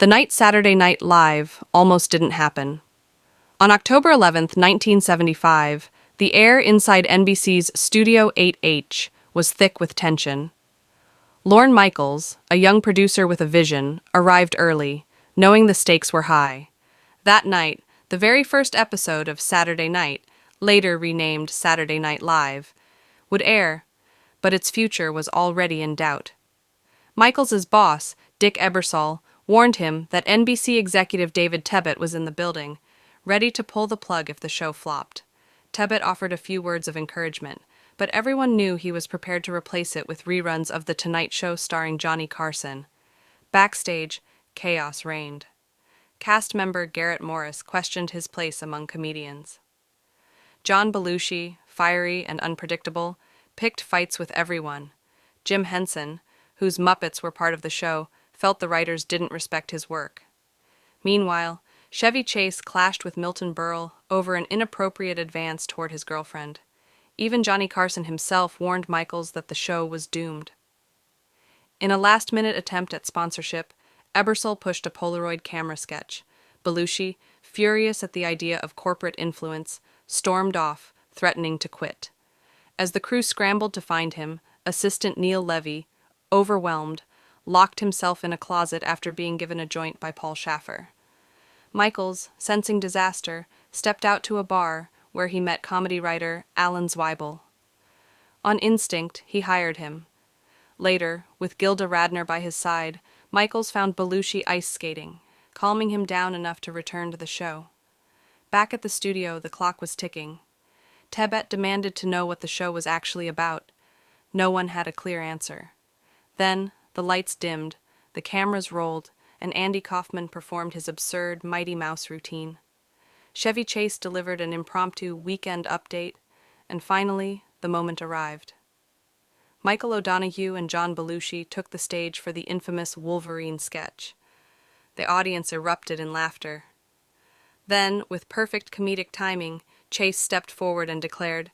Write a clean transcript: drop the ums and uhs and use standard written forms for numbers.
The night Saturday Night Live almost didn't happen. On October 11th, 1975, the air inside NBC's Studio 8H was thick with tension. Lorne Michaels, a young producer with a vision, arrived early, knowing the stakes were high. That night, the very first episode of Saturday Night, later renamed Saturday Night Live, would air, but its future was already in doubt. Michaels' boss, Dick Ebersol, warned him that NBC executive David Tebbutt was in the building, ready to pull the plug if the show flopped. Tebbutt offered a few words of encouragement, but everyone knew he was prepared to replace it with reruns of The Tonight Show starring Johnny Carson. Backstage, chaos reigned. Cast member Garrett Morris questioned his place among comedians. John Belushi, fiery and unpredictable, picked fights with everyone. Jim Henson, whose Muppets were part of the show, felt the writers didn't respect his work. Meanwhile, Chevy Chase clashed with Milton Berle over an inappropriate advance toward his girlfriend. Even Johnny Carson himself warned Michaels that the show was doomed. In a last-minute attempt at sponsorship, Ebersol pushed a Polaroid camera sketch. Belushi, furious at the idea of corporate influence, stormed off, threatening to quit. As the crew scrambled to find him, assistant Neil Levy, overwhelmed, locked himself in a closet after being given a joint by Paul Schaffer. Michaels, sensing disaster, stepped out to a bar where he met comedy writer Alan Zweibel. On instinct, he hired him. Later, with Gilda Radner by his side, Michaels found Belushi ice skating, calming him down enough to return to the show. Back at the studio, the clock was ticking. Tebbutt demanded to know what the show was actually about. No one had a clear answer. Then, the lights dimmed, the cameras rolled, and Andy Kaufman performed his absurd Mighty Mouse routine. Chevy Chase delivered an impromptu weekend update, and finally, the moment arrived. Michael O'Donoghue and John Belushi took the stage for the infamous Wolverine sketch. The audience erupted in laughter. Then, with perfect comedic timing, Chase stepped forward and declared,